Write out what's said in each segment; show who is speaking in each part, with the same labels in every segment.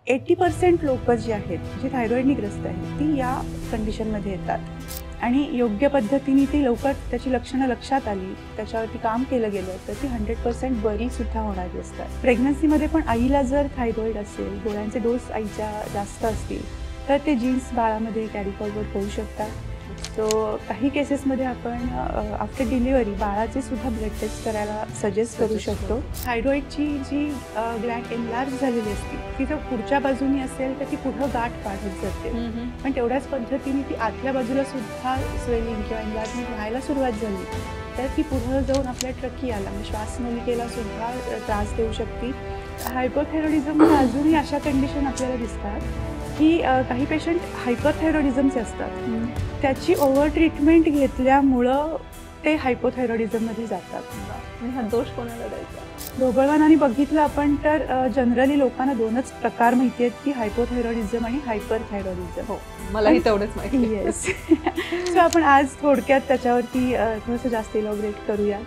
Speaker 1: 80% लोक जी आहेत जी थायरॉइडनी ग्रस्त आहेत ती या कंडिशनमध्ये येतात आणि योग्य पद्धतीने ती लवकर त्याची लक्षणं लक्षात आली, त्याच्यावरती काम केलं गेलं तर ती 100% बरी सुद्धा होणारी असतात. प्रेग्नन्सीमध्ये पण आईला जर थायरॉइड असेल, गोळ्यांचे डोस आईच्या जास्त असतील तर ते जीन्स बाळामध्ये कॅरी फॉरवर्ड होऊ शकतात. सो काही केसेसमध्ये आपण आफ्टर डिलिव्हरी बाळाचे सुद्धा ब्लड टेस्ट करायला सजेस्ट करू शकतो. थायरॉइडची जी ग्लँड एनलार्ज झालेली असते ती जर पुढच्या बाजूनी असेल तर ती पुढं गाठ वाढत जाते, पण तेवढ्याच पद्धतीने ती आतल्या बाजूला सुद्धा स्वेलिंग किंवा एनलार्जमेंट व्हायला सुरुवात झाली तर ती पुढं जाऊन आपल्या ट्रकियाला म्हणजे श्वासनलिकेला सुद्धा त्रास देऊ शकते. हायपोथायरॉइडिझममध्ये अजूनही अशा कंडिशन आपल्याला दिसतात की काही पेशंट हायपरथायरॉइडिझमचे असतात, त्याची ओव्हर ट्रीटमेंट घेतल्यामुळं ते हायपोथायरॉइडिझममध्ये जातात.
Speaker 2: हा दोष कोणाला द्यायचा?
Speaker 1: ढोबळमानाने बघितलं आपण तर जनरली लोकांना दोनच प्रकार माहिती आहेत की हायपोथायरॉइडिझम आणि हायपरथायरॉइडिझम.
Speaker 2: हो, मलाही तेवढंच माहिती.
Speaker 1: येस. सो आपण आज थोडक्यात त्याच्यावरती थोडंसं जास्त इलॉबरेट करूया.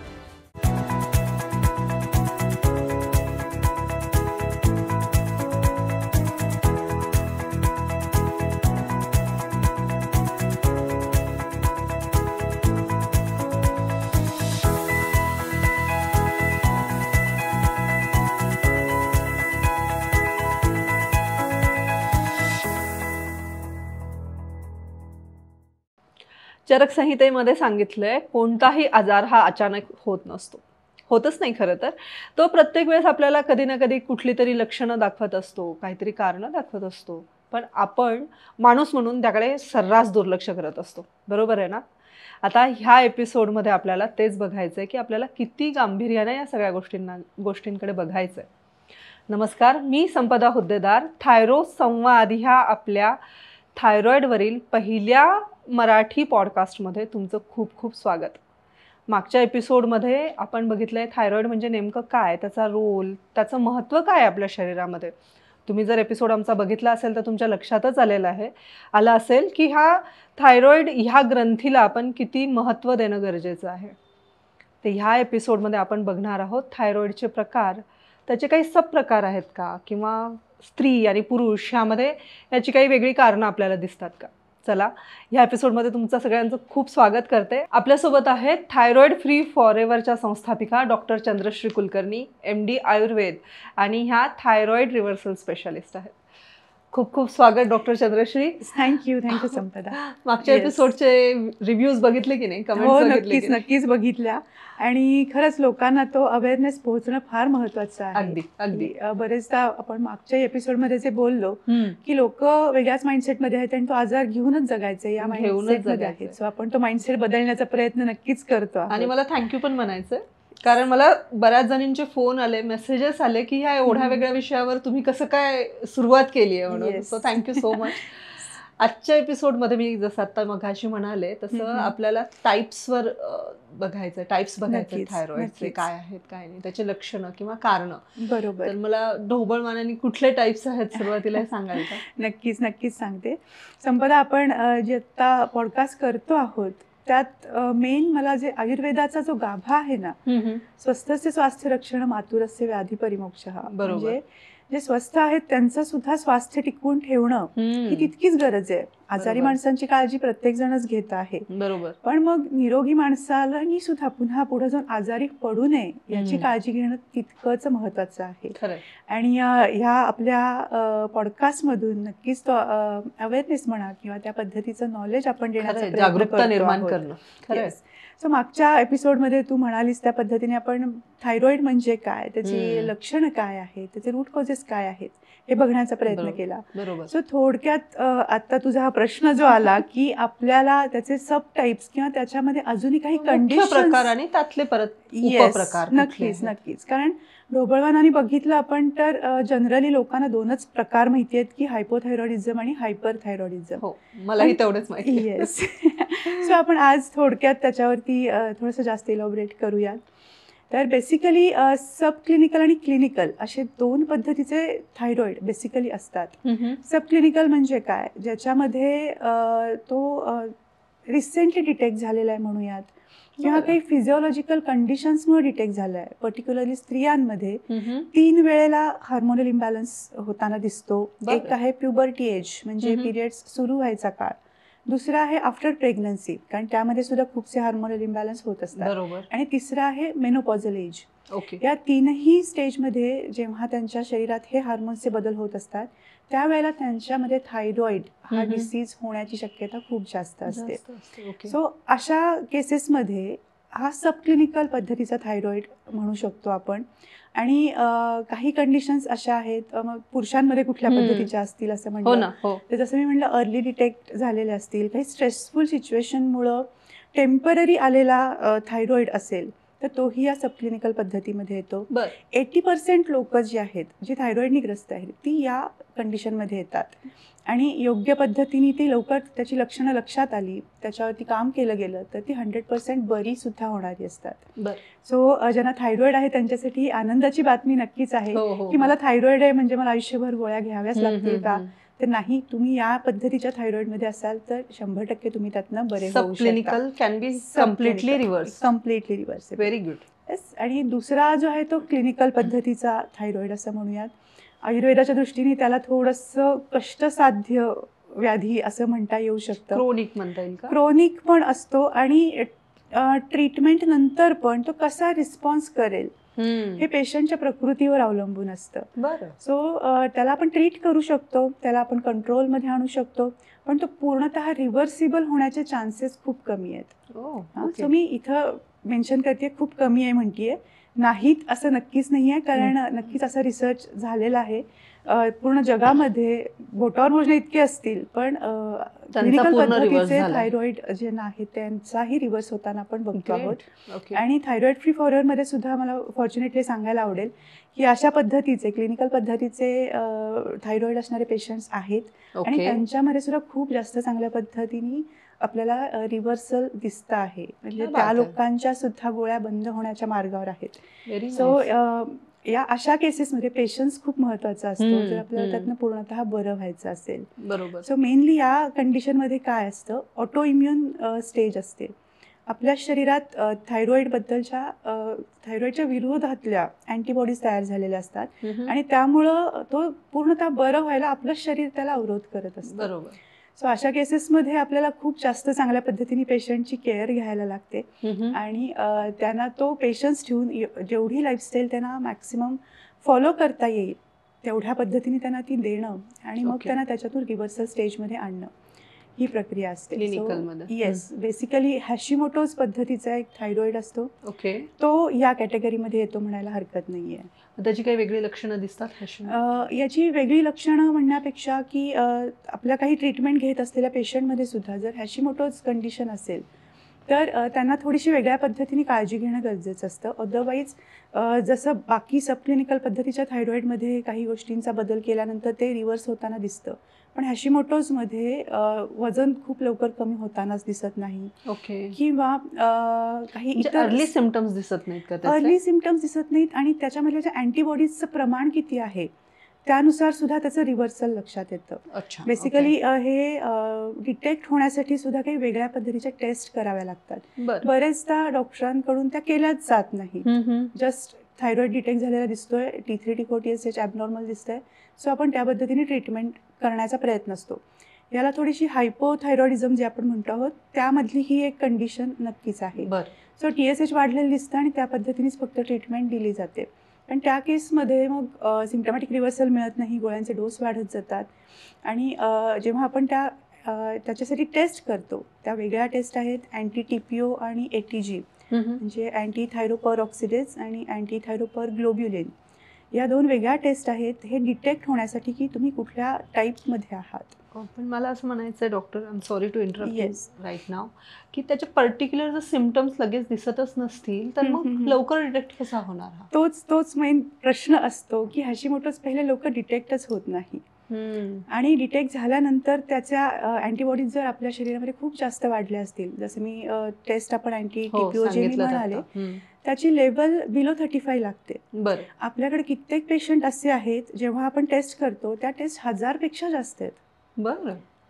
Speaker 2: चरक संहितेमध्ये सांगितलंय कोणताही आजार हा अचानक होत नसतो, होतच नाही. खरं तर तो प्रत्येक वेळेस आपल्याला कधी ना कधी कुठली तरी लक्षणं दाखवत असतो, काहीतरी कारणं दाखवत असतो, पण आपण माणूस म्हणून त्याकडे सर्रास दुर्लक्ष करत असतो. बरोबर आहे ना? आता ह्या एपिसोडमध्ये आपल्याला तेच बघायचं आहे की आपल्याला किती गांभीर्याने या सगळ्या गोष्टींकडे बघायचं आहे. नमस्कार, मी संपदा हुद्देदार. थायरो संवाद ह्या आपल्या थायरॉइडवरील पहिल्या मराठी पॉडकास्टमध्ये तुमचं खूप खूप स्वागत. मागच्या एपिसोडमध्ये आपण बघितलं आहे थायरॉइड म्हणजे नेमकं काय, त्याचा रोल, त्याचं महत्त्व काय आपल्या शरीरामध्ये. तुम्ही जर एपिसोड आमचा बघितला असेल तर तुमच्या लक्षातच आलं असेल की हा थायरॉइड ह्या ग्रंथीला आपण किती महत्त्व देणं गरजेचं आहे. तर ह्या एपिसोडमध्ये आपण बघणार आहोत थायरॉइडचे प्रकार, त्याचे काही सबप्रकार आहेत का, किंवा स्त्री आणि पुरुष ह्यामध्ये याची काही वेगळी कारणं आपल्याला दिसतात का. चला, ह्या एपिसोडमध्ये तुमचं सगळ्यांचं खूप स्वागत करते. आपल्यासोबत आहेत थायरॉइड फ्री फॉरएव्हरच्या संस्थापिका डॉक्टर चंद्रश्री कुलकर्णी, MD आयुर्वेद, आणि ह्या थायरॉइड रिव्हर्सल स्पेशालिस्ट आहेत. खूप खूप स्वागत डॉक्टर चंद्रश्री.
Speaker 1: थँक्यू संपदा.
Speaker 2: मागच्या एपिसोडचे रिव्ह्यूज बघितले की नाही?
Speaker 1: कमेंट्स नक्कीच बघितल्या आणि खरंच लोकांना तो अवेअरनेस पोहोचणं फार महत्वाचं आहे.
Speaker 2: अगदी अगदी.
Speaker 1: बरेचदा आपण मागच्या एपिसोडमध्ये जे बोललो की लोक वेगळ्याच माइंडसेटमध्ये आहेत आणि तो आजार घेऊनच जगायचा या माइंडसेटमध्ये आहेत. सो आपण तो माइंडसेट बदलण्याचा प्रयत्न नक्कीच करतो.
Speaker 2: आणि मला थँक्यू पण म्हणायचं, कारण मला बऱ्याच जणींचे फोन आले, मेसेजेस आले की ह्या एवढ्या वेगळ्या विषयावर तुम्ही कसं काय सुरुवात केली आहे म्हणून. So thank you so much. आजच्या एपिसोडमध्ये मी जसं आता मगाशी म्हणाले तसं आपल्याला टाईप्सवर बघायचं, टाईप्स बघायचे थायरॉइडचे, काय आहेत काय नाही, त्याचे लक्षणं किंवा कारणं.
Speaker 1: बरोबर.
Speaker 2: तर मला ढोबळमानाने कुठले टाईप्स आहेत सुरुवातीला सांगाल का?
Speaker 1: नक्कीच सांगते. संपदा, आपण जे आता पॉडकास्ट करतो आहोत त्यात मेन मला जे आयुर्वेदाचा जो गाभा आहे ना, स्वस्थस्य स्वास्थ्य रक्षण मातुरस्य व्याधी परिमोक्षः, म्हणजे जे स्वस्थ आहेत त्यांचं सुद्धा स्वास्थ्य टिकवून ठेवणं ही तितकीच गरज आहे. आजारी माणसांची काळजी प्रत्येक जणच घेत आहे, बरोबर, पण मग निरोगी माणसाला सुद्धा पुन्हा पुढे जाऊन आजारी पडू नये याची काळजी घेणं तितकंच महत्वाचं आहे. आणि ह्या आपल्या पॉडकास्टमधून नक्कीच तो अवेअरनेस म्हणा किंवा त्या पद्धतीचं नॉलेज आपण देण्याचा
Speaker 2: जागरूकता निर्माण करणं.
Speaker 1: सो मागच्या एपिसोडमध्ये तू म्हणालीस त्या पद्धतीने आपण थायरॉइड म्हणजे काय, त्याची लक्षणं काय आहेत, त्याचे रूट कॉजेस काय आहेत हे बघण्याचा प्रयत्न केला. सो थोडक्यात आता तुझा हा प्रश्न जो आला की आपल्याला त्याचे सब टाइप्स किंवा त्याच्यामध्ये अजूनही काही कंडिशन
Speaker 2: आणि त्यातले परत उपप्रकार.
Speaker 1: नक्कीच. कारण ढोबळमानाने बघितलं आपण तर जनरली लोकांना दोनच प्रकार माहिती आहेत की हायपोथायरॉइडिझम आणि हायपरथायरॉइडिझम.
Speaker 2: हो, मलाही तेवढंच माहिती.
Speaker 1: येस. सो आपण आज थोडक्यात त्याच्यावरती थोडंसं जास्त इलॉबरेट करूयात. तर बेसिकली सब क्लिनिकल आणि क्लिनिकल असे दोन पद्धतीचे थायरॉइड बेसिकली असतात. सब क्लिनिकल म्हणजे काय, ज्याच्यामध्ये तो रिसेंटली डिटेक्ट झालेला आहे म्हणूयात, किंवा काही फिजिओलॉजिकल कंडिशन्समुळे डिटेक्ट झालं आहे. पर्टिक्युलरली स्त्रियांमध्ये 3 वेळेला हार्मोनल इम्बॅलन्स होताना दिसतो. एक आहे प्युबर्टी एज म्हणजे पिरियड्स सुरू व्हायचा काळ. दुसरा आहे आफ्टर प्रेग्नन्सी, कारण त्यामध्ये सुद्धा खूपसे हार्मोनल इम्बॅलन्स होत असतात. आणि तिसरा आहे मेनोपॉझल एज. या 3ही स्टेजमध्ये जेव्हा त्यांच्या शरीरात हे हार्मोन्सचे बदल होत असतात त्यावेळेला त्यांच्यामध्ये थायरॉइड हा डिसीज होण्याची शक्यता खूप जास्त असते. सो अशा केसेसमध्ये हा सबक्लिनिकल पद्धतीचा थायरॉइड म्हणू शकतो आपण. आणि काही कंडिशन्स अशा आहेत, मग पुरुषांमध्ये कुठल्या पद्धतीच्या असतील असं म्हणलं तर जसं मी म्हणलं अर्ली डिटेक्ट झालेले असतील, काही स्ट्रेसफुल सिच्युएशनमुळं टेम्पररी आलेला थायरॉइड असेल तर तोही या सबक्लिनिकल पद्धतीमध्ये येतो. 80% लोक जी आहेत जी थायरॉइडनी ग्रस्त आहेत ती या कंडिशनमध्ये येतात आणि योग्य पद्धतीने ती लवकर त्याची लक्षणं लक्षात आली, त्याच्यावरती काम केलं गेलं तर ती 100% बरी सुद्धा होणारी असतात. सो ज्यांना थायरॉइड आहे त्यांच्यासाठी ही आनंदाची बातमी नक्कीच आहे की मला थायरॉइड आहे म्हणजे मला आयुष्यभर गोळ्या घ्याव्याच लागतील का, तर नाही. तुम्ही या पद्धतीच्या थायरॉइडमध्ये असाल तर 100% तुम्ही त्यातनं बरे होऊ शकता.
Speaker 2: Completely
Speaker 1: reverse.
Speaker 2: Very good.
Speaker 1: Yes. आणि दुसरा जो आहे तो क्लिनिकल पद्धतीचा थायरॉइड असं म्हणूयात. आयुर्वेदाच्या दृष्टीने त्याला थोडंसं कष्टसाध्य व्याधी असं म्हणता येऊ शकतं.
Speaker 2: क्रोनिक म्हणता येईल का?
Speaker 1: क्रोनिक पण असतो आणि ट्रीटमेंट नंतर पण तो कसा रिस्पॉन्स करेल हे पेशंटच्या प्रकृतीवर अवलंबून असतं. सो त्याला आपण ट्रीट करू शकतो, त्याला आपण कंट्रोलमध्ये आणू शकतो, पण तो पूर्णतः रिव्हर्सिबल होण्याचे चान्सेस खूप कमी आहेत. सो मी इथं मेन्शन करते खूप कमी आहे म्हणतीये, नाहीत असं नक्कीच नाही आहे, कारण नक्कीच असा रिसर्च झालेला आहे. पूर्ण जगामध्ये बोटावर मोजणे इतके असतील पण क्लिनिकल पद्धतीचे थायरॉइड जे आहेत त्यांचाही रिव्हर्स होताना आपण बघतो आहोत. आणि थायरॉइड फ्री फॉरवर्डमध्ये सुद्धा मला फॉर्च्युनेटली सांगायला आवडेल की अशा पद्धतीचे क्लिनिकल पद्धतीचे थायरॉइड असणारे पेशंट्स आहेत आणि त्यांच्यामध्ये सुद्धा खूप जास्त चांगल्या पद्धतीने आपल्याला रिव्हर्सल दिसतं आहे. म्हणजे त्या लोकांच्या सुद्धा गोळ्या बंद होण्याच्या मार्गावर आहेत. सो या अशा केसेसमध्ये पेशन्स खूप महत्वाचा असतो जर आपल्याला त्यातनं पूर्णतः बरं व्हायचं असेल. सो मेनली या कंडिशनमध्ये काय असतं, ऑटो इम्युन स्टेज असते. आपल्या शरीरात थायरॉइडच्या विरोधातल्या अँटीबॉडीज तयार झालेल्या असतात आणि त्यामुळं तो पूर्णतः बरं व्हायला आपलं शरीर त्याला अवरोध करत असतं. सो अशा केसेसमध्ये आपल्याला खूप जास्त चांगल्या पद्धतीने पेशंटची केअर घ्यायला लागते आणि त्यांना तो पेशन्स ठेवून जेवढी लाईफस्टाईल त्यांना मॅक्सिमम फॉलो करता येईल तेवढ्या पद्धतीने त्यांना ती देणं आणि मग त्यांना त्याच्यातून रिव्हर्सल स्टेजमध्ये आणणं ही प्रक्रिया असते. येस, बेसिकली हॅशिमोटोज पद्धतीचा एक थायरॉइड असतो. तो या कॅटेगरीमध्ये येतो म्हणायला हरकत नाहीये.
Speaker 2: त्याची काही वेगळी लक्षणं दिसतात?
Speaker 1: याची वेगळी लक्षणं म्हणण्यापेक्षा की आपल्या काही ट्रीटमेंट घेत असलेल्या पेशंटमध्ये सुद्धा जर हॅशिमोटोज कंडिशन असेल तर त्यांना थोडीशी वेगळ्या पद्धतीने काळजी घेणं गरजेचं असतं. अदरवाईज जसं बाकी सबक्लिनिकल पद्धतीच्या थायरॉइडमध्ये काही गोष्टींचा बदल केल्यानंतर ते रिव्हर्स होताना दिसतं, पण हॅशिमोटोजमध्ये वजन खूप लवकर कमी होतानाच दिसत नाही किंवा काही इतर
Speaker 2: अर्ली सिम्पटम्स दिसत नाहीत.
Speaker 1: अर्ली सिम्पटम्स दिसत नाहीत आणि त्याच्यामध्ये जे अँटीबॉडीजचं प्रमाण किती आहे त्यानुसार सुद्धा त्याचं रिव्हर्सल लक्षात येतं. बेसिकली हे डिटेक्ट होण्यासाठी सुद्धा काही वेगळ्या पद्धतीच्या टेस्ट कराव्या लागतात. बरेचदा डॉक्टरांकडून त्या केल्याच जात नाही. जस्ट थायरॉइड डिटेक्ट झालेला दिसतोय, T3 T4 TSH ॲबनॉर्मल दिसतंय, सो आपण त्या पद्धतीने ट्रीटमेंट करण्याचा प्रयत्न असतो. याला थोडीशी हायपोथायरॉइडिझम जे आपण म्हणतो आहोत त्यामधली ही एक कंडिशन नक्कीच आहे. सो TSH वाढलेलं दिसतं आणि त्या पद्धतीनेच फक्त ट्रीटमेंट दिली जाते. पण त्या केसमध्ये मग सिम्पटमॅटिक रिव्हर्सल मिळत नाही, गोळ्यांचे डोस वाढत जातात आणि जेव्हा आपण त्याच्यासाठी टेस्ट करतो त्या वेगळ्या टेस्ट आहेत अँटी TPO आणि ATG म्हणजे अँटी थायरोपरऑक्सिडेज आणि अँटी थायरोपरग्लोब्युलिन. या 2 वेगळ्या टेस्ट आहेत हे डिटेक्ट होण्यासाठी की तुम्ही कुठल्या टाईपमध्ये आहात.
Speaker 2: पण मला असं म्हणायचं आहे doctor, I am sorry to interrupt right नाव, की त्याचे पर्टिक्युलर जर सिम्पटम्स लगेच दिसतच नसतील तर मग लवकर डिटेक्ट कसा होणार?
Speaker 1: तोच मेन प्रश्न असतो की हॅशिमोटोज पहिले लवकर डिटेक्टच होत नाही आणि डिटेक्ट झाल्यानंतर त्याच्या अँटीबॉडीज जर आपल्या शरीरामध्ये खूप जास्त वाढल्या असतील, जसं मी टेस्ट आपण अँटी TPO जे मी म्हणाले त्याची लेवल बिलो 35 लागते. आपल्याकडे कित्येक पेशंट असे आहेत जेव्हा आपण टेस्ट करतो त्या टेस्ट 1000पेक्षा जास्त आहेत.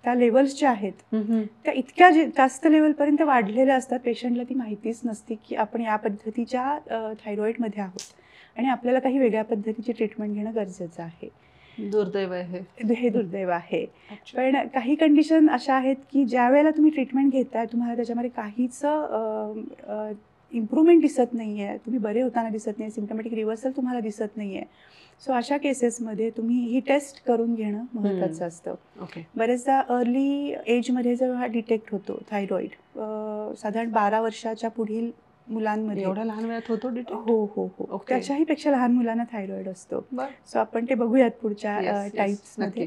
Speaker 1: त्या लेवल्स ज्या आहेत त्या इतक्या जास्त लेवलपर्यंत वाढलेल्या असतात, पेशंटला ती माहितीच नसते की आपण या पद्धतीच्या थायरॉईडमध्ये आहोत आणि आपल्याला काही वेगळ्या पद्धतीची ट्रीटमेंट घेणं गरजेचं आहे.
Speaker 2: दुर्दैव आहे
Speaker 1: हे दुर्दैव आहे. पण काही कंडिशन अशा आहेत की ज्या वेळेला तुम्ही ट्रीटमेंट घेताय तुम्हाला त्याच्यामध्ये काहीच इम्प्रूव्हमेंट दिसत नाही आहे, तुम्ही बरे होताना दिसत नाही, सिम्पटमॅटिक रिव्हर्सल तुम्हाला दिसत नाही आहे. सो अशा केसेसमध्ये तुम्ही ही टेस्ट करून घेणं महत्त्वाचं असतं. बरेचदा अर्ली एजमध्ये जेव्हा डिटेक्ट होतो थायरॉईड, साधारण 12 वर्षाच्या पुढील मुलांमध्ये.
Speaker 2: एवढ्या लहान वयात होतो डिटेक्ट?
Speaker 1: हो हो हो, त्याच्याही पेक्षा लहान मुलांना थायरॉईड असतो. सो आपण ते बघूयात पुढच्या टाईप्समध्ये.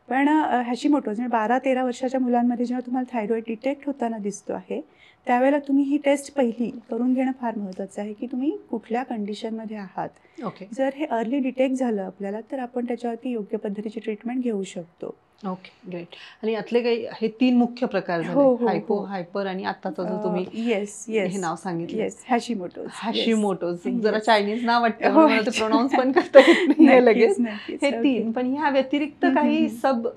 Speaker 1: पण हॅशिमोटोज म्हणजे 12-13 वर्षाच्या मुलांमध्ये जेव्हा तुम्हाला थायरॉईड डिटेक्ट होताना दिसतो आहे त्यावेळेला तुम्ही ही टेस्ट पहिली करून घेणं फार महत्त्वाचं आहे की तुम्ही कुठल्या कंडिशनमध्ये आहात. जर हे अर्ली डिटेक्ट झालं आपल्याला तर आपण त्याच्यावरती योग्य पद्धतीची ट्रीटमेंट घेऊ शकतो.
Speaker 2: Okay, great. आणि यातले काही हे 3 मुख्य प्रकार झाले, हायपो, हायपर आणि आताचा जो तुम्ही हे नाव सांगितलं हॅशिमोटोज. जरा चायनीज नाव वाटतं मला ते प्रोनाऊन्स पण करता येत नाही लगेच. हे 3. पण ह्या व्यतिरिक्त काही सब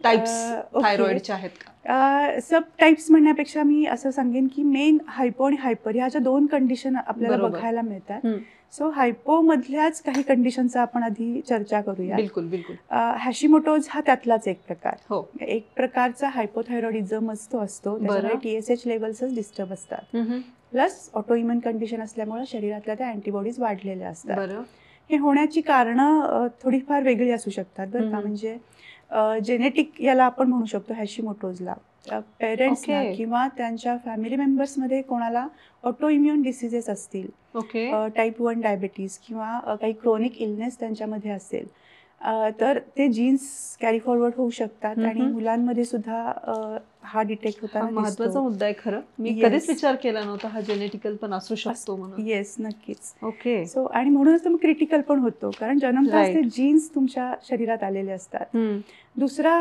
Speaker 2: टाइप्स थायरॉइडचे आहेत का?
Speaker 1: सब टाइप्स म्हणण्यापेक्षा मी असं सांगेन की मेन हायपो आणि हायपर ह्या ज्या 2 कंडिशन आपल्याला बघायला मिळतात. सो हायपो मधल्याच काही कंडिशनचा आपण आधी चर्चा करूया.
Speaker 2: बिलकुल बिलकुल.
Speaker 1: हॅशिमोटोज हा त्यातलाच एक प्रकार. एक प्रकारचा हायपोथायरॉइडिझम असतो, त्याच्यामध्ये TSH लेवल्सच डिस्टर्ब असतात. प्लस ऑटोइम्युन कंडिशन असल्यामुळे शरीरातल्या त्या अँटीबॉडीज वाढलेल्या असतात. हे होण्याची कारणं थोडीफार वेगळी असू शकतात बरं का. म्हणजे जेनेटिक याला आपण म्हणू शकतो हॅशिमोटोजला. पेरेंट्सना किंवा त्यांच्या फॅमिली मेंबर्समध्ये कोणाला ऑटो इम्युन डिसिजेस असतील, टाईप 1 डायबिटीज किंवा काही क्रोनिक इलनेस त्यांच्यामध्ये असेल तर ते जीन्स कॅरी फॉरवर्ड होऊ शकतात आणि मुलांमध्ये सुद्धा हा डिटेक्ट होताना
Speaker 2: महत्त्वाचा मुद्दा आहे खरं. मी कधीच विचार केला नव्हता हा जेनेटिकल पण असू शकतो म्हणून.
Speaker 1: येस, नक्कीच. ओके. सो आणि म्हणूनच तुम्ही क्रिटिकल पण होतो कारण जन्मताच ते जीन्स तुमच्या शरीरात आलेले असतात. दुसरा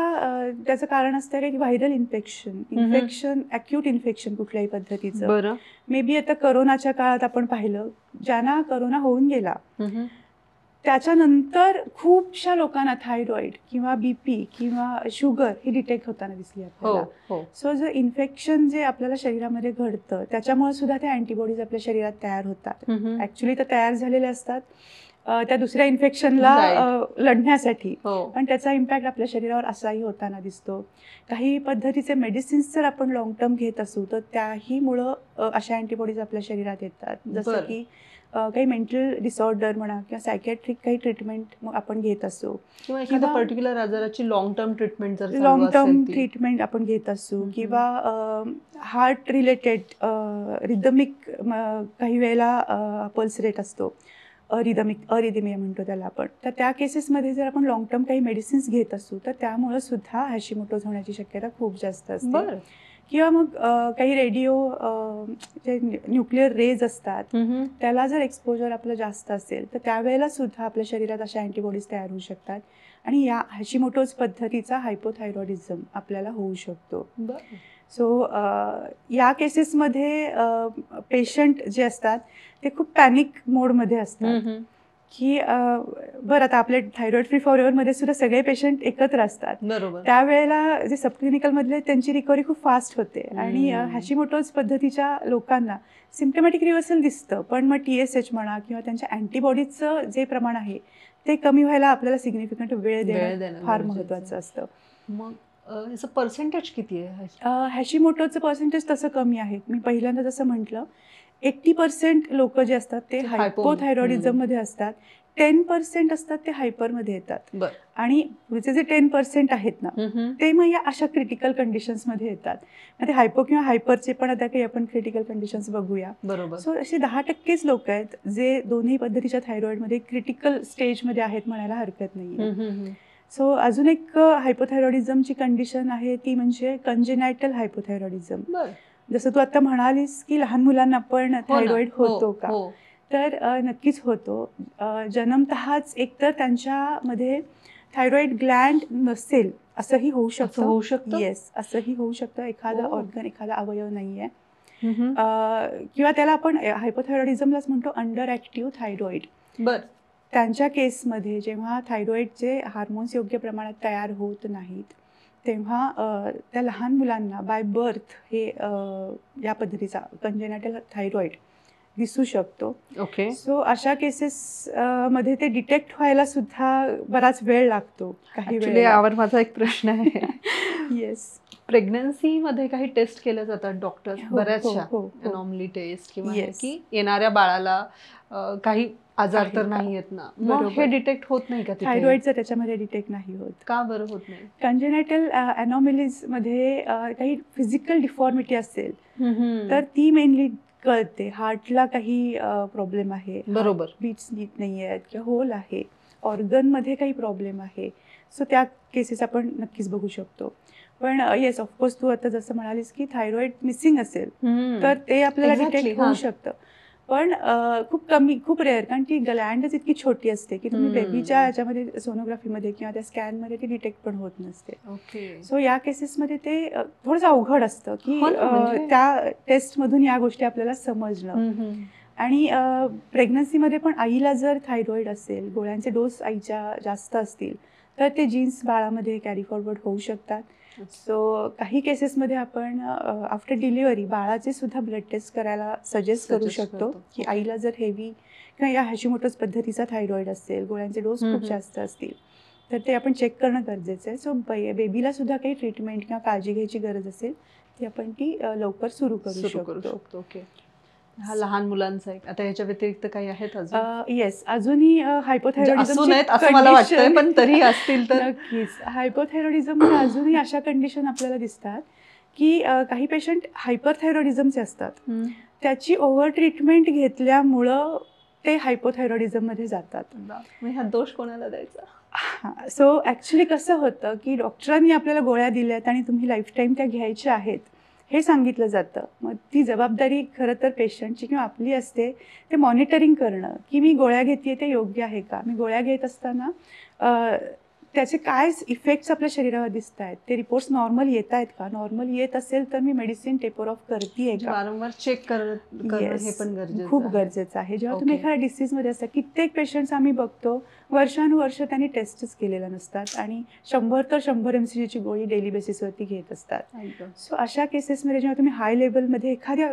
Speaker 1: त्याचं कारण असतं की व्हायरल इन्फेक्शन, अॅक्यूट इन्फेक्शन कुठल्याही पद्धतीचं. मे बी आता करोनाच्या काळात आपण पाहिलं, ज्यांना करोना होऊन गेला त्याच्यानंतर खूपशा लोकांना थायरॉइड किंवा BP किंवा शुगर ही डिटेक्ट होताना दिसली आपल्याला. सो जर इन्फेक्शन जे आपल्याला शरीरामध्ये घडतं त्याच्यामुळे सुद्धा त्या अँटीबॉडीज आपल्या शरीरात तयार होतात. ऍक्च्युली तर तयार झालेल्या असतात त्या दुसऱ्या इन्फेक्शनला लढण्यासाठी, पण त्याचा इम्पॅक्ट आपल्या शरीरावर असाही होताना दिसतो. काही पद्धतीचे मेडिसिन्स जर आपण लॉंग टर्म घेत असू तर त्याहीमुळं अशा अँटीबॉडीज आपल्या शरीरात येतात. जसं की काही मेंटल डिसऑर्डर म्हणा किंवा सायकॅट्रिक काही ट्रीटमेंट आपण घेत असू
Speaker 2: किंवा एखाद्या पर्टिक्युलर आजाराची लॉंग टर्म
Speaker 1: ट्रीटमेंट आपण घेत असू किंवा हार्ट रिलेटेड रिदमिक काही वेळेला पल्स रेट असतो, अरिदमिया म्हणतो त्याला आपण. तर त्या केसेसमध्ये जर आपण लॉंग टर्म काही मेडिसिन्स घेत असू तर त्यामुळे सुद्धा हॅशिमोटोज होण्याची शक्यता खूप जास्त असते. किंवा मग काही रेडिओ जे न्यूक्लिअर रेज असतात त्याला जर एक्सपोजर आपलं जास्त असेल तर त्यावेळेला सुद्धा आपल्या शरीरात अशा अँटीबॉडीज तयार होऊ शकतात आणि या हॅशिमोटोज पद्धतीचा हायपोथायरॉइडिझम आपल्याला होऊ शकतो. सो या केसेसमध्ये पेशंट जे असतात ते खूप पॅनिक मोडमध्ये असतात की बरं आता आपले थायरॉइड फ्री फॉरएव्हरमध्ये सुद्धा सगळे पेशंट एकत्र असतात. त्यावेळेला जे सबक्लिनिकल मधले त्यांची रिकव्हरी खूप फास्ट होते आणि हॅशिमोटोज पद्धतीच्या लोकांना सिम्पटमॅटिक रिव्हर्सल दिसतं, पण मग TSH म्हणा किंवा त्यांच्या अँटीबॉडीजचं जे प्रमाण आहे ते कमी व्हायला आपल्याला सिग्निफिकंट वेळ देणं फार महत्त्वाचं असतं.
Speaker 2: मग याचं पर्सेंटेज किती आहे?
Speaker 1: हॅशिमोटोजचं पर्सेंटेज तसं कमी आहे. मी पहिल्यांदा जसं म्हटलं 80% लोक जे असतात ते हायपोथायरॉइडिझम मध्ये असतात, 10% असतात ते हायपरमध्ये येतात आणि पुढचे जे 10% आहेत ना ते मग या अशा क्रिटिकल कंडिशन्स मध्ये येतात. ते हायपो किंवा हायपरचे पण आता काही आपण क्रिटिकल कंडिशन्स बघूया. सो असे 10%च लोक आहेत जे दोन्ही पद्धतीच्या थायरॉइडमध्ये क्रिटिकल स्टेजमध्ये आहेत म्हणायला हरकत नाही. सो अजून एक हायपोथायरॉइडिझमची कंडिशन आहे ती म्हणजे कंजेनायटल हायपोथायरॉइडिझम. जसं तू आता म्हणालीस की लहान मुलांना पण थायरॉइड होतो का, तर नक्कीच होतो. जन्मतःच एकतर त्यांच्यामध्ये थायरॉइड ग्लँड नसेल असंही होऊ शकतं. येस, असंही होऊ शकतं. एखादा ऑर्गन, एखादा अवयव नाहीये किंवा त्याला आपण हायपोथायरॉइडिझमलाच म्हणतो अंडर ऍक्टिव्ह थायरॉइड. त्यांच्या केसमध्ये जेव्हा थायरॉइडचे हार्मोन्स योग्य प्रमाणात तयार होत नाहीत तेव्हा त्या लहान मुलांना बाय बर्थ हे या पद्धतीचा कंजेनाटल थायरॉइड दिसू शकतो.
Speaker 2: ओके.
Speaker 1: सो अशा केसेस मध्ये ते डिटेक्ट व्हायला सुद्धा बराच वेळ लागतो. काही
Speaker 2: ऍक्च्युली यावर माझा एक प्रश्न आहे.
Speaker 1: येस.
Speaker 2: प्रेग्नन्सी मध्ये काही टेस्ट केल्या जातात डॉक्टर बऱ्याचशा, अनॉमली टेस्ट किंवा हे की येणाऱ्या बाळाला काही आजार तर नाही येत ना, मग हे डिटेक्ट होत नाही का?
Speaker 1: थायरॉइडचं त्याच्यामध्ये डिटेक्ट नाही होत.
Speaker 2: का बरं होत नाही?
Speaker 1: कंजेनायटल अनॉमलीज मध्ये काही फिजिकल डिफॉर्मिटी असेल तर ती मेनली कळते. हार्टला काही प्रॉब्लेम आहे,
Speaker 2: बरोबर,
Speaker 1: बीट्स नीट नाही आहेत किंवा होल आहे, ऑर्गन मध्ये काही प्रॉब्लेम आहे, सो त्या केसेस आपण नक्कीच बघू शकतो. पण येस, ऑफकोर्स तू आता जसं म्हणालीस की थायरॉइड मिसिंग असेल तर ते आपल्याला डिटेक्ट होऊ शकतं, पण खूप रेअर, कारण ती ग्लँडच इतकी छोटी असते की तुम्ही बेबीच्या याच्यामध्ये सोनोग्राफीमध्ये किंवा त्या स्कॅनमध्ये ती डिटेक्ट पण होत नसते.
Speaker 2: ओके.
Speaker 1: सो या केसेसमध्ये ते थोडंसं अवघड असतं की त्या टेस्टमधून या गोष्टी आपल्याला समजणं. आणि प्रेग्नन्सीमध्ये पण आईला जर थायरॉइड असेल, गोळ्यांचे डोस आईच्या जास्त असतील तर ते जीन्स बाळामध्ये कॅरी फॉरवर्ड होऊ शकतात. सो काही केसेसमध्ये आपण आफ्टर डिलिव्हरी बाळाचे सुद्धा ब्लड टेस्ट करायला सजेस्ट करू शकतो की आईला जर हेवी किंवा या हॅशिमोटोस पद्धतीचा थायरॉइड असेल, गोळ्यांचे डोस खूप जास्त असतील तर ते आपण चेक करणं गरजेचं आहे. सो बेबीला सुद्धा काही ट्रीटमेंट किंवा काळजी घ्यायची गरज असेल ती आपण ती लवकर सुरू करू शकतो.
Speaker 2: ओके. हा लहान मुलांचा एक. आता ह्याच्या व्यतिरिक्त काही आहेत अजून?
Speaker 1: येस, अजूनही हायपोथायरॉइडिझम
Speaker 2: असं मला वाटतंय, पण तरी असतील तर
Speaker 1: नक्कीच. हायपोथायरॉइडिझम अजूनही अशा कंडिशन आपल्याला दिसतात की काही पेशंट हायपरथायरॉइडिझमचे असतात, त्याची ओव्हर ट्रीटमेंट घेतल्यामुळं ते हायपोथायरॉइडिझम मध्ये जातात.
Speaker 2: हा दोष कोणाला द्यायचा?
Speaker 1: सो ऍक्च्युली कसं होतं की डॉक्टरांनी आपल्याला गोळ्या दिल्यात आणि तुम्ही लाईफ टाईम त्या घ्यायच्या आहेत हे सांगितलं जातं. मग ती जबाबदारी खरं तर पेशंटची किंवा आपली असते ते मॉनिटरिंग करणं की मी गोळ्या घेते ते योग्य आहे का, मी गोळ्या घेत असताना त्याचे काय इफेक्ट्स आपल्या शरीरावर दिसत आहेत, ते रिपोर्ट्स नॉर्मल येत आहेत का, नॉर्मल येत असेल तर मी मेडिसिन टेपर ऑफ करते का,
Speaker 2: वारंवार चेक करणं हे पण गरजेचं,
Speaker 1: खूप गरजेचं आहे. जेव्हा तुम्ही एखाद्या डिसीजमध्ये असता, कित्येक पेशंट्स आम्ही बघतो वर्षानुवर्ष त्यांनी टेस्टच केलेल्या नसतात आणि 100 तर 100 mcg ची गोळी डेली बेसिसवरती घेत असतात. सो अशा केसेसमध्ये जेव्हा तुम्ही हाय लेवलमध्ये एखाद्या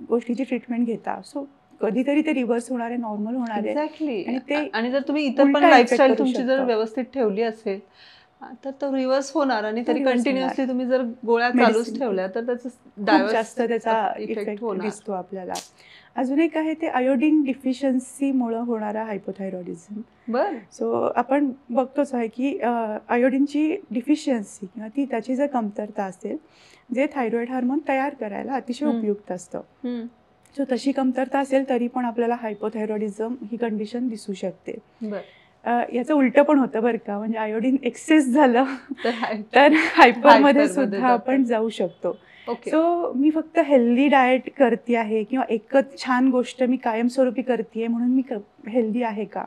Speaker 1: गोष्टीची ट्रीटमेंट घेता, सो कधीतरी ते रिव्हर्स होणार आहे, नॉर्मल होणार आहे.
Speaker 2: आणि जर तुम्ही इतर पण लाईफस्टाईल तुमची जर व्यवस्थित ठेवली असेल तर तो रिव्हर्स होणार आणि तरी कंटिन्युअसली तुम्ही जर गोळ्या चालूच ठेवल्या तर त्याचा
Speaker 1: जास्त त्याचा इफेक्ट दिसतो आपल्याला. अजून एक आहे ते आयोडीन डिफिशियन्सीमुळे होणारा हायपोथायरॉइडिझम.
Speaker 2: बरं.
Speaker 1: सो आपण बघतोच आहे की आयोडीनची डिफिशियन्सी किंवा त्याची जर कमतरता असेल, जे थायरॉइड हार्मोन तयार करायला अतिशय उपयुक्त असतं, सो तशी कमतरता असेल तरी पण आपल्याला हायपोथायरॉइडिझम ही कंडिशन दिसू शकते. याचं उलटं पण होतं बरं का, म्हणजे आयोडीन एक्सेस झालं तर हायपरमध्ये सुद्धा आपण जाऊ शकतो. सो मी फक्त हेल्दी डाएट करते आहे किंवा एकच छान गोष्ट मी कायमस्वरूपी करते म्हणून मी हेल्दी आहे का,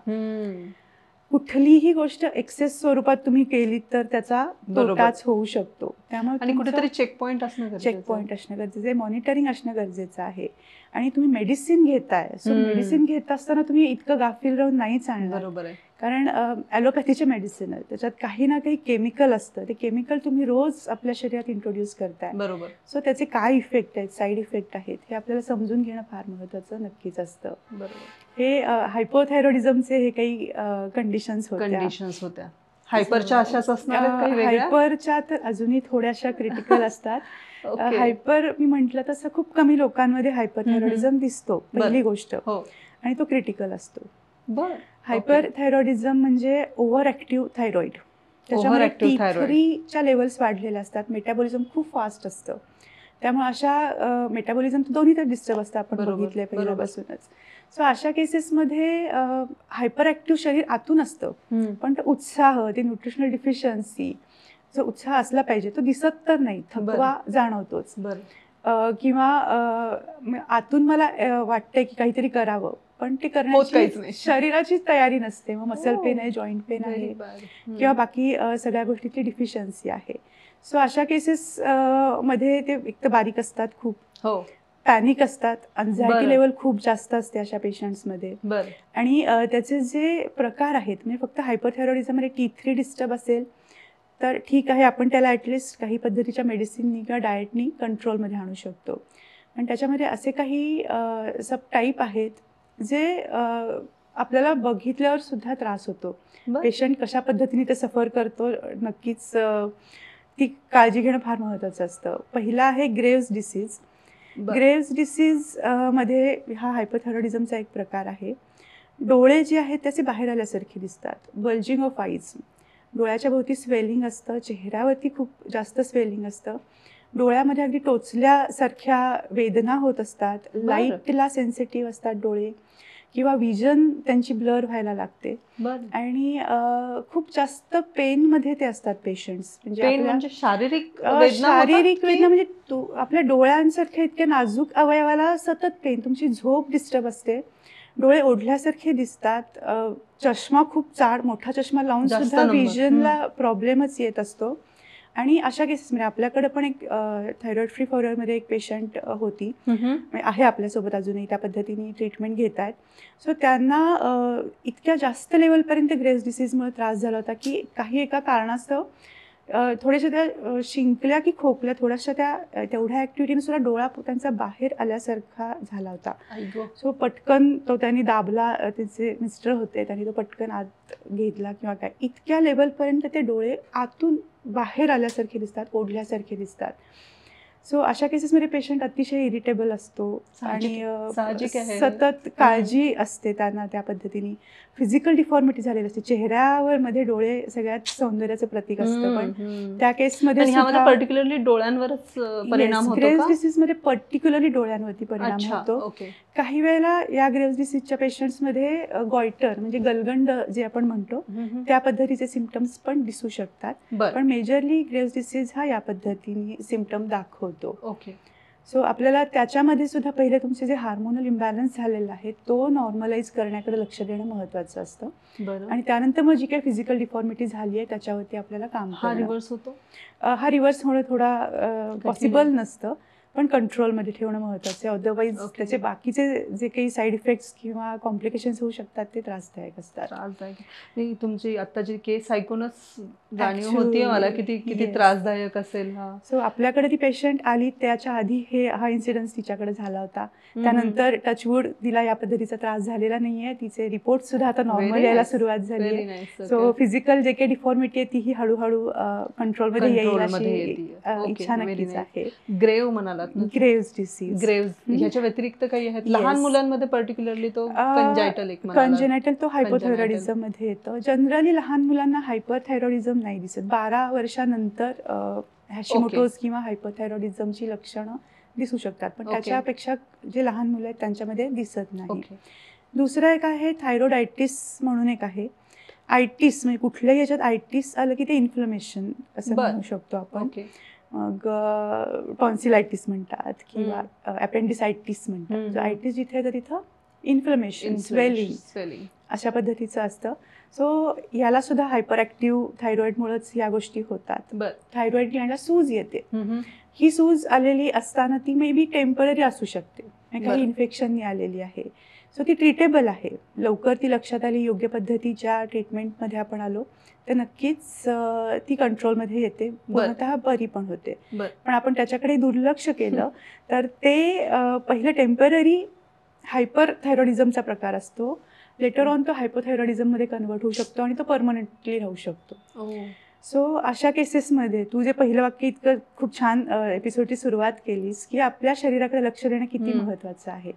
Speaker 1: कुठलीही गोष्ट एक्सेस स्वरूपात तुम्ही केली तर त्याचा तोटाच होऊ शकतो. त्यामुळे
Speaker 2: कुठेतरी चेक पॉईंट असणं
Speaker 1: गरजेचं आहे, मॉनिटरिंग असणं गरजेचं आहे. आणि तुम्ही मेडिसिन घेताय, सो मेडिसिन घेत असताना तुम्ही इतकं गाफील राहून नाही चालणार.
Speaker 2: बरोबर आहे.
Speaker 1: कारण ॲलोपॅथीचे मेडिसिन आहे, त्याच्यात काही ना काही केमिकल असतं, ते केमिकल तुम्ही रोज आपल्या शरीरात इंट्रोड्यूस करताय.
Speaker 2: बरोबर.
Speaker 1: सो त्याचे काय इफेक्ट आहेत, साईड इफेक्ट आहेत, हे आपल्याला समजून घेणं फार महत्त्वाचं नक्कीच असतं.
Speaker 2: बरोबर.
Speaker 1: हे हायपोथायरॉइडिझमचे हे काही कंडिशन्स
Speaker 2: होत्या. हायपरच्या अशाच असणार आहेत काही वेगळ्या?
Speaker 1: हायपरच्या तर अजूनही थोड्याशा क्रिटिकल असतात. हायपर मी म्हटलं तसं खूप कमी लोकांमध्ये हायपरथायरॉइडिझम दिसतो, पहिली गोष्ट, आणि तो क्रिटिकल असतो. हायपरथायरॉइडिझम म्हणजे ओव्हर ऍक्टिव्ह थायरॉइड, त्याच्यामध्ये T3च्या लेवल्स वाढलेल्या असतात, मेटाबॉलिझम खूप फास्ट असतं, त्यामुळे अशा मेटाबॉलिझम दोन्ही तर डिस्टर्ब असतं, आपण बघितलंय पहिल्यापासूनच. सो अशा केसेसमध्ये हायपर ऍक्टिव्ह शरीर आतून असतं, पण तो उत्साह, ते न्यूट्रिशनल डिफिशियन्सी, जो उत्साह असला पाहिजे तो दिसत तर नाही, थकवा जाणवतोच. किंवा आतून मला वाटतंय की काहीतरी करावं, पण ते करण्याची शरीराचीच तयारी नसते. मग मसल पेन आहे, जॉईंट पेन आहे किंवा बाकी सगळ्या गोष्टीची डिफिशियन्सी आहे. सो अशा केसेस मध्ये ते एक तर बारीक असतात, खूप पॅनिक असतात, अँझायटी लेवल खूप जास्त असते अशा पेशंट्समध्ये. आणि त्याचे जे प्रकार आहेत, म्हणजे फक्त हायपरथायरॉइडिझममध्ये T3 डिस्टर्ब असेल तर ठीक आहे, आपण त्याला ॲटलिस्ट काही पद्धतीच्या मेडिसिननी किंवा डाएटनी कंट्रोलमध्ये आणू शकतो. पण त्याच्यामध्ये असे काही सब टाईप आहेत जे आपल्याला बघितल्यावर सुद्धा त्रास होतो. पेशंट कशा पद्धतीने ते सफर करतो नक्कीच ती काळजी घेणं फार महत्त्वाचं असतं. पहिला आहे ग्रेव्स डिसीज. ग्रेव्स डिसीज मध्ये हा हायपोथायरॉइडिझमचा एक प्रकार आहे. डोळे जे आहेत त्याचे बाहेर आल्यासारखे दिसतात, बल्जिंग ऑफ आईज. डोळ्याच्या भोवती स्वेलिंग असतं, चेहऱ्यावरती खूप जास्त स्वेलिंग असतं, डोळ्यामध्ये अगदी टोचल्यासारख्या वेदना होत असतात, लाईटला सेन्सिटिव्ह असतात डोळे, किंवा विजन त्यांची ब्लर व्हायला लागते, आणि खूप जास्त पेनमध्ये ते असतात पेशंट्स.
Speaker 2: म्हणजे शारीरिक
Speaker 1: वेदना म्हणजे आपल्या डोळ्यांसारख्या इतक्या नाजूक अवयवाला सतत पेन, तुमची झोप डिस्टर्ब असते, डोळे ओढल्यासारखे दिसतात, चष्मा खूप जाड मोठा चष्मा लावून सुद्धा विजनला प्रॉब्लेमच येत असतो. आणि अशा केसेसमध्ये आपल्याकडे पण एक थायरॉइड फ्री फॉरवर्डमध्ये एक पेशंट होती, आहे आपल्यासोबत अजूनही, त्या पद्धतीने ट्रीटमेंट घेत आहेत. सो त्यांना इतक्या जास्त लेवलपर्यंत ग्रेव्स डिसीजमुळे त्रास झाला होता की काही एका कारणास्तव थोड्याशा त्या शिंकल्या की खोकल्या, थोड्याशा त्या तेवढ्या ॲक्टिव्हिटीने सुद्धा डोळा त्यांचा बाहेर आल्यासारखा झाला होता. सो पटकन तो त्यांनी दाबला, त्याचे मिस्टर होते, त्यांनी तो पटकन आत घेतला किंवा काय, इतक्या लेवलपर्यंत ते डोळे आतून बाहेर आल्यासारखे दिसतात, ओढल्यासारखे दिसतात. सो अशा केसेसमध्ये पेशंट अतिशय इरिटेबल असतो आणि सतत काळजी असते त्यांना. त्या पद्धतीने फिजिकल डिफॉर्मिटी झालेली असते, चेहऱ्यावर मध्ये डोळे सगळ्यात सौंदर्याचं प्रतीक असतं, पण त्या केसमध्ये
Speaker 2: पर्टिक्युलरली डोळ्यांवरच परिणाम होतो.
Speaker 1: ग्रेव्स डिसीजमध्ये पर्टिक्युलरली डोळ्यांवरती परिणाम होतो. काही वेळेला या ग्रेव्स डिसीजच्या पेशंट्समध्ये गॉयटर म्हणजे गलगंड जे आपण म्हणतो त्या पद्धतीचे सिम्पटम्स पण दिसू शकतात, पण मेजरली ग्रेव्स डिसीज हा या पद्धतीने सिम्पटम दाखवतो. सो आपल्याला त्याच्यामध्ये सुद्धा पहिले तुमचे जे हार्मोनल इम्बॅलन्स झालेला आहे तो नॉर्मलाइज करण्याकडे लक्ष देणं महत्त्वाचं असतं, आणि त्यानंतर मग जी काही फिजिकल डिफॉर्मिटी झाली आहे त्याच्यावरती आपल्याला काम करणं. हा रिव्हर्स होणं थोडा पॉसिबल नसतं, पण कंट्रोलमध्ये ठेवणं महत्त्वाचं आहे. अदरवाईज त्याचे बाकीचे जे काही साईड इफेक्ट्स किंवा कॉम्प्लिकेशन्स होऊ शकतात ते त्रासदायक असतात.
Speaker 2: तुमची आता जी केस ऐकूनच जाणीव होतीये मला किती त्रासदायक असेल.
Speaker 1: सो आपल्याकडे ती पेशंट आली त्याच्या आधी हा इन्सिडन्स तिच्याकडे झाला होता. त्यानंतर टचवूड तिला या पद्धतीचा त्रास झालेला नाहीये, तिचे रिपोर्ट सुद्धा आता नॉर्मल यायला सुरुवात झाली आहे. सो फिजिकल जे काही डिफॉर्मिटी आहे तीही हळूहळू कंट्रोलमध्ये येईल अशी इच्छा नक्कीच आहे.
Speaker 2: ग्रेव्ह म्हणाला,
Speaker 1: ग्रेव्स डिसीज.
Speaker 2: ग्रेव्स ह्याच्या व्यतिरिक्त काही आहेत लहान मुलांमध्ये, पर्टिक्युलरली तो
Speaker 1: कंजेनायटल तो हायपोथायरॉइडिझम मध्ये येतं. जनरली लहान मुलांना हायपरथायरॉइडिझम नाही दिसत, 12 वर्षानंतर हॅशिमोटोज किंवा हायपरथायरॉइडिझमची लक्षणं दिसू शकतात, पण त्याच्यापेक्षा जे लहान मुलं आहेत त्यांच्यामध्ये दिसत नाही. दुसरं एक आहे थायरॉइडायटिस म्हणून एक आहे. आयटिस म्हणजे कुठल्याही याच्यात आयटिस आलं की ते इन्फ्लमेशन असं म्हणू शकतो आपण. मग टॉन्सिलायटिस म्हणतात किंवा अपेंडिसायटिस म्हणतात. आयटिस जिथे आहे तर तिथं इन्फ्लमेशन, स्वेलिंग अशा पद्धतीचं असतं. सो याला सुद्धा हायपर ॲक्टिव्ह थायरॉइडमुळेच या गोष्टी होतात. थायरॉइड ग्लँडला सूज येते, ही सूज आलेली असताना ती मे बी टेम्पररी असू शकते, काही इन्फेक्शननी आलेली आहे. सो ती ट्रीटेबल आहे, लवकर ती लक्षात आली, योग्य पद्धतीच्या ट्रीटमेंटमध्ये आपण आलो तर नक्कीच ती कंट्रोलमध्ये येते, पूर्णतः बरी पण होते. पण आपण त्याच्याकडे दुर्लक्ष केलं तर ते पहिलं टेम्पररी हायपर थायरॉइडिझमचा प्रकार असतो, लेटर ऑन तो हायपोथायरॉइडिझममध्ये कन्वर्ट होऊ शकतो आणि तो परमनंटली राहू शकतो. सो अशा केसेसमध्ये तू जे पहिलं वाक्य इतकं खूप छान एपिसोडची सुरुवात केलीस की आपल्या शरीराकडे लक्ष देणं किती महत्त्वाचं आहे.